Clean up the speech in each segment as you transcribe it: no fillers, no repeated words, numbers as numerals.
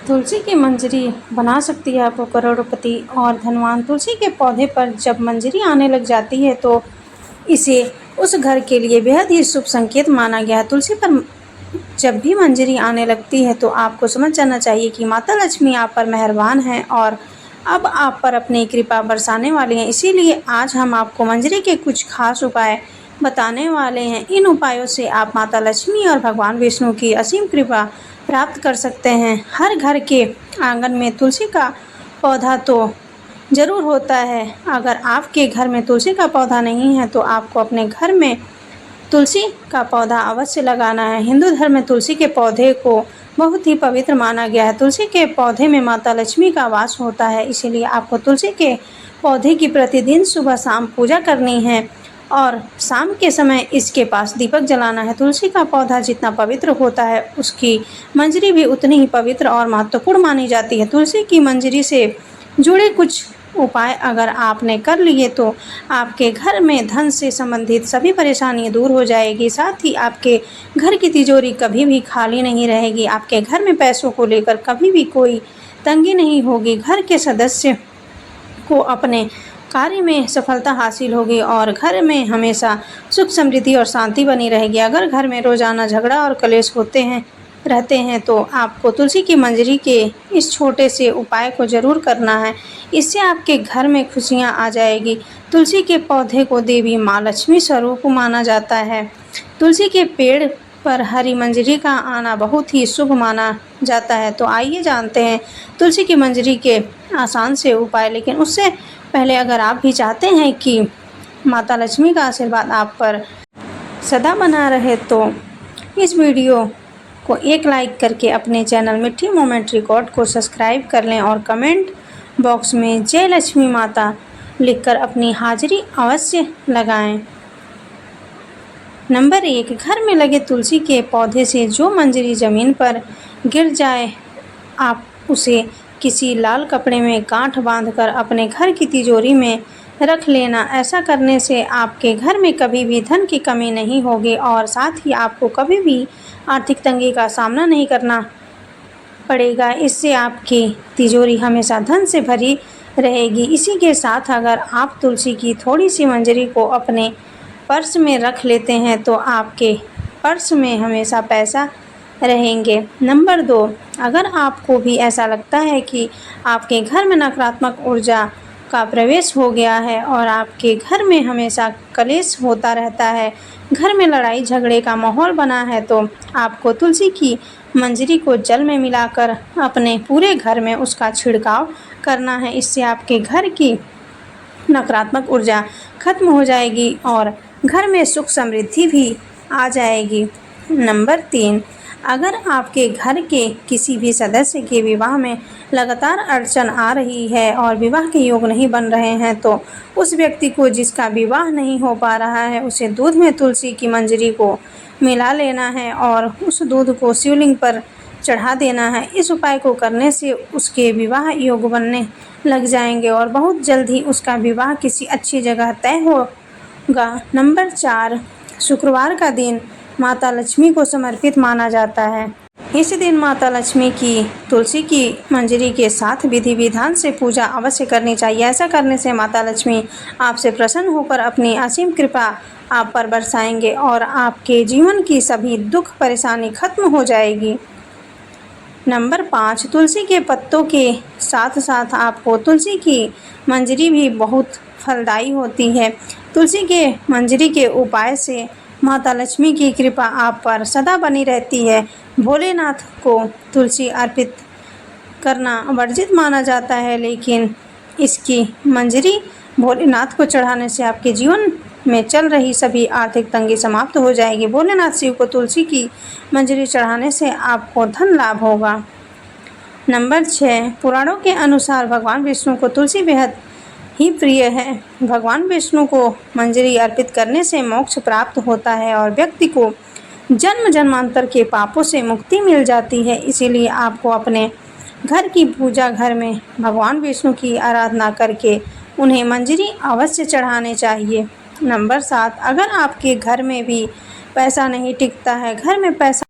तुलसी की मंजरी बना सकती है आपको करोड़पति और धनवान। तुलसी के पौधे पर जब मंजरी आने लग जाती है तो इसे उस घर के लिए बेहद ही शुभ संकेत माना गया है। तुलसी पर जब भी मंजरी आने लगती है तो आपको समझ जाना चाहिए कि माता लक्ष्मी आप पर मेहरबान हैं और अब आप पर अपनी कृपा बरसाने वाली हैं। इसीलिए आज हम आपको मंजरी के कुछ खास उपाय बताने वाले हैं। इन उपायों से आप माता लक्ष्मी और भगवान विष्णु की असीम कृपा प्राप्त कर सकते हैं। हर घर के आंगन में तुलसी का पौधा तो ज़रूर होता है। अगर आपके घर में तुलसी का पौधा नहीं है तो आपको अपने घर में तुलसी का पौधा अवश्य लगाना है। हिंदू धर्म में तुलसी के पौधे को बहुत ही पवित्र माना गया है। तुलसी के पौधे में माता लक्ष्मी का वास होता है, इसीलिए आपको तुलसी के पौधे की प्रतिदिन सुबह शाम पूजा करनी है और शाम के समय इसके पास दीपक जलाना है। तुलसी का पौधा जितना पवित्र होता है उसकी मंजरी भी उतनी ही पवित्र और महत्वपूर्ण मानी जाती है। तुलसी की मंजरी से जुड़े कुछ उपाय अगर आपने कर लिए तो आपके घर में धन से संबंधित सभी परेशानियां दूर हो जाएगी। साथ ही आपके घर की तिजोरी कभी भी खाली नहीं रहेगी। आपके घर में पैसों को लेकर कभी भी कोई तंगी नहीं होगी। घर के सदस्य को अपने कार्य में सफलता हासिल होगी और घर में हमेशा सुख समृद्धि और शांति बनी रहेगी। अगर घर में रोजाना झगड़ा और कलेश रहते हैं तो आपको तुलसी की मंजरी के इस छोटे से उपाय को ज़रूर करना है। इससे आपके घर में खुशियां आ जाएगी। तुलसी के पौधे को देवी माँ लक्ष्मी स्वरूप माना जाता है। तुलसी के पेड़ पर हरी मंजरी का आना बहुत ही शुभ माना जाता है। तो आइए जानते हैं तुलसी की मंजरी के आसान से उपाय। लेकिन उससे पहले अगर आप भी चाहते हैं कि माता लक्ष्मी का आशीर्वाद आप पर सदा बना रहे तो इस वीडियो को एक लाइक करके अपने चैनल मिट्ठी मोमेंट रिकॉर्ड को सब्सक्राइब कर लें और कमेंट बॉक्स में जय लक्ष्मी माता लिखकर अपनी हाजिरी अवश्य लगाएं। नंबर 1, घर में लगे तुलसी के पौधे से जो मंजरी ज़मीन पर गिर जाए आप उसे किसी लाल कपड़े में गांठ बांधकर अपने घर की तिजोरी में रख लेना। ऐसा करने से आपके घर में कभी भी धन की कमी नहीं होगी और साथ ही आपको कभी भी आर्थिक तंगी का सामना नहीं करना पड़ेगा। इससे आपकी तिजोरी हमेशा धन से भरी रहेगी। इसी के साथ अगर आप तुलसी की थोड़ी सी मंजरी को अपने पर्स में रख लेते हैं तो आपके पर्स में हमेशा पैसा रहेंगे। नंबर 2, अगर आपको भी ऐसा लगता है कि आपके घर में नकारात्मक ऊर्जा का प्रवेश हो गया है और आपके घर में हमेशा कलेश होता रहता है, घर में लड़ाई झगड़े का माहौल बना है, तो आपको तुलसी की मंजरी को जल में मिलाकर अपने पूरे घर में उसका छिड़काव करना है। इससे आपके घर की नकारात्मक ऊर्जा खत्म हो जाएगी और घर में सुख समृद्धि भी आ जाएगी। नंबर 3, अगर आपके घर के किसी भी सदस्य के विवाह में लगातार अड़चन आ रही है और विवाह के योग नहीं बन रहे हैं तो उस व्यक्ति को जिसका विवाह नहीं हो पा रहा है उसे दूध में तुलसी की मंजरी को मिला लेना है और उस दूध को शिवलिंग पर चढ़ा देना है। इस उपाय को करने से उसके विवाह योग बनने लग जाएंगे और बहुत जल्द ही उसका विवाह किसी अच्छी जगह तय होगा। नंबर 4, शुक्रवार का दिन माता लक्ष्मी को समर्पित माना जाता है। इस दिन माता लक्ष्मी की तुलसी की मंजरी के साथ विधि विधान से पूजा अवश्य करनी चाहिए। ऐसा करने से माता लक्ष्मी आपसे प्रसन्न होकर अपनी असीम कृपा आप पर बरसाएंगे और आपके जीवन की सभी दुख परेशानी खत्म हो जाएगी। नंबर 5, तुलसी के पत्तों के साथ साथ आपको तुलसी की मंजरी भी बहुत फलदायी होती है। तुलसी के मंजरी के उपाय से माता लक्ष्मी की कृपा आप पर सदा बनी रहती है। भोलेनाथ को तुलसी अर्पित करना वर्जित माना जाता है, लेकिन इसकी मंजरी भोलेनाथ को चढ़ाने से आपके जीवन में चल रही सभी आर्थिक तंगी समाप्त हो जाएगी। भोलेनाथ शिव को तुलसी की मंजरी चढ़ाने से आपको धन लाभ होगा। नंबर 6, पुराणों के अनुसार भगवान विष्णु को तुलसी बेहद ही प्रिय है। भगवान विष्णु को मंजरी अर्पित करने से मोक्ष प्राप्त होता है और व्यक्ति को जन्म जन्मांतर के पापों से मुक्ति मिल जाती है। इसीलिए आपको अपने घर की पूजा घर में भगवान विष्णु की आराधना करके उन्हें मंजरी अवश्य चढ़ाने चाहिए। नंबर 7, अगर आपके घर में भी पैसा नहीं टिकता है, घर में पैसा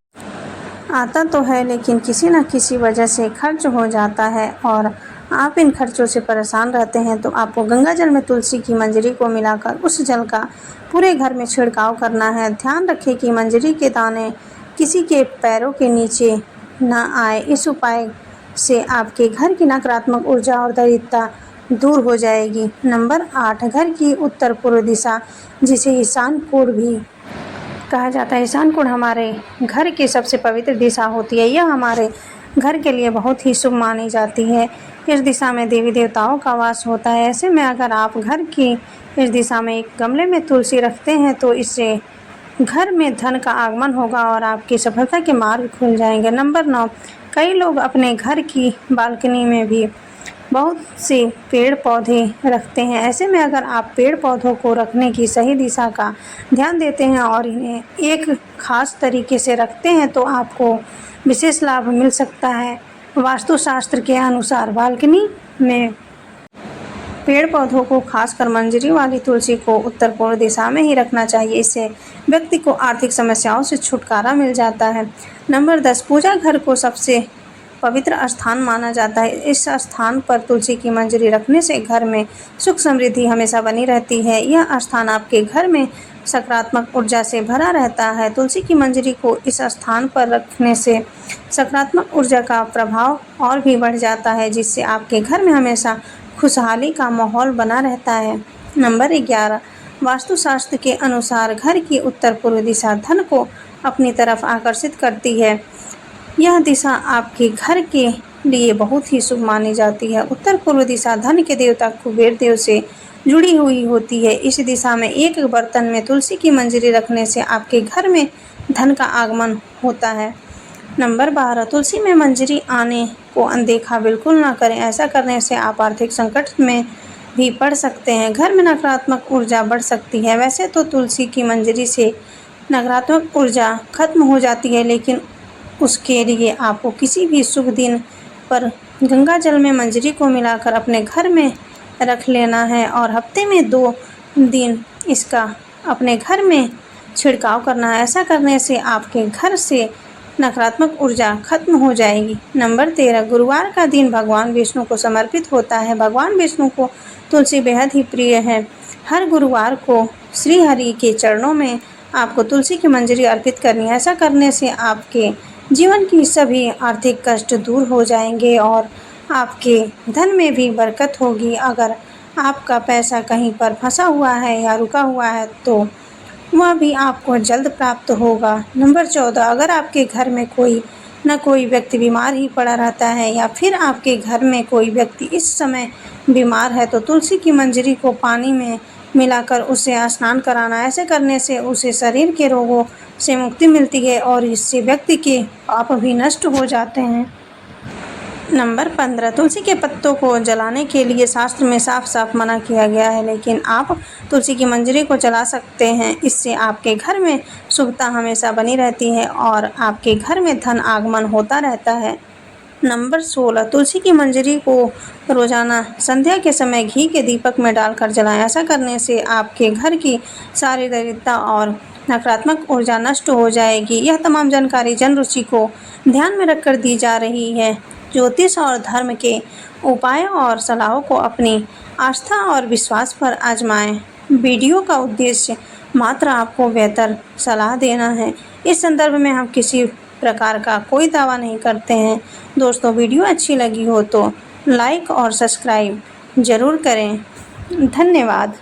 आता तो है लेकिन किसी न किसी वजह से खर्च हो जाता है और आप इन खर्चों से परेशान रहते हैं, तो आपको गंगा जल में तुलसी की मंजरी को मिलाकर उस जल का पूरे घर में छिड़काव करना है। ध्यान रखें कि मंजरी के दाने किसी के पैरों के नीचे न आए। इस उपाय से आपके घर की नकारात्मक ऊर्जा और दरिद्रता दूर हो जाएगी। नंबर 8, घर की उत्तर पूर्व दिशा, जिसे ईशान कोण भी कहा जाता है। ईशान कोण हमारे घर की सबसे पवित्र दिशा होती है। यह हमारे घर के लिए बहुत ही शुभ मानी जाती है। इस दिशा में देवी देवताओं का वास होता है। ऐसे में अगर आप घर की इस दिशा में एक गमले में तुलसी रखते हैं तो इससे घर में धन का आगमन होगा और आपकी सफलता के मार्ग खुल जाएंगे। नंबर 9, कई लोग अपने घर की बालकनी में भी बहुत से पेड़ पौधे रखते हैं। ऐसे में अगर आप पेड़ पौधों को रखने की सही दिशा का ध्यान देते हैं और इन्हें एक खास तरीके से रखते हैं तो आपको विशेष लाभ मिल सकता है। वास्तुशास्त्र के अनुसार बालकनी में पेड़ पौधों को, खासकर मंजरी वाली तुलसी को, उत्तर पूर्व दिशा में ही रखना चाहिए। इससे व्यक्ति को आर्थिक समस्याओं से छुटकारा मिल जाता है। नंबर 10, पूजा घर को सबसे पवित्र स्थान माना जाता है। इस स्थान पर तुलसी की मंजरी रखने से घर में सुख समृद्धि हमेशा बनी रहती है। यह स्थान आपके घर में सकारात्मक ऊर्जा से भरा रहता है। तुलसी की मंजरी को इस स्थान पर रखने से सकारात्मक ऊर्जा का प्रभाव और भी बढ़ जाता है, जिससे आपके घर में हमेशा खुशहाली का माहौल बना रहता है। नंबर 11, वास्तुशास्त्र के अनुसार घर की उत्तर पूर्व दिशा धन को अपनी तरफ आकर्षित करती है। यह दिशा आपके घर के लिए बहुत ही शुभ मानी जाती है। उत्तर पूर्व दिशा धन के देवता कुबेर देव से जुड़ी हुई होती है। इस दिशा में एक बर्तन में तुलसी की मंजरी रखने से आपके घर में धन का आगमन होता है। नंबर 12, तुलसी में मंजरी आने को अनदेखा बिल्कुल ना करें। ऐसा करने से आप आर्थिक संकट में भी पड़ सकते हैं। घर में नकारात्मक ऊर्जा बढ़ सकती है। वैसे तो तुलसी की मंजरी से नकारात्मक ऊर्जा खत्म हो जाती है, लेकिन उसके लिए आपको किसी भी शुभ दिन पर गंगा जल में मंजरी को मिलाकर अपने घर में रख लेना है और हफ्ते में 2 दिन इसका अपने घर में छिड़काव करना है। ऐसा करने से आपके घर से नकारात्मक ऊर्जा खत्म हो जाएगी। नंबर 13, गुरुवार का दिन भगवान विष्णु को समर्पित होता है। भगवान विष्णु को तुलसी बेहद ही प्रिय है। हर गुरुवार को श्री हरि के चरणों में आपको तुलसी की मंजरी अर्पित करनी है। ऐसा करने से आपके जीवन की सभी आर्थिक कष्ट दूर हो जाएंगे और आपके धन में भी बरकत होगी। अगर आपका पैसा कहीं पर फंसा हुआ है या रुका हुआ है तो वह भी आपको जल्द प्राप्त होगा। नंबर 14, अगर आपके घर में कोई न कोई व्यक्ति बीमार ही पड़ा रहता है या फिर आपके घर में कोई व्यक्ति इस समय बीमार है तो तुलसी की मंजरी को पानी में मिलाकर उसे स्नान कराना। ऐसे करने से उसे शरीर के रोगों से मुक्ति मिलती है और इससे व्यक्ति के पाप भी नष्ट हो जाते हैं। नंबर 15, तुलसी के पत्तों को जलाने के लिए शास्त्र में साफ साफ मना किया गया है, लेकिन आप तुलसी की मंजरी को जला सकते हैं। इससे आपके घर में शुभता हमेशा बनी रहती है और आपके घर में धन आगमन होता रहता है। नंबर 16, तुलसी की मंजरी को रोजाना संध्या के समय घी के दीपक में डालकर जलाएं। ऐसा करने से आपके घर की सारी दरिद्रता और नकारात्मक ऊर्जा नष्ट हो जाएगी। यह तमाम जानकारी जन रुचि को ध्यान में रखकर दी जा रही है। ज्योतिष और धर्म के उपायों और सलाहों को अपनी आस्था और विश्वास पर आजमाएं। वीडियो का उद्देश्य मात्र आपको बेहतर सलाह देना है। इस संदर्भ में हम किसी प्रकार का कोई दावा नहीं करते हैं। दोस्तों, वीडियो अच्छी लगी हो तो लाइक और सब्सक्राइब ज़रूर करें। धन्यवाद।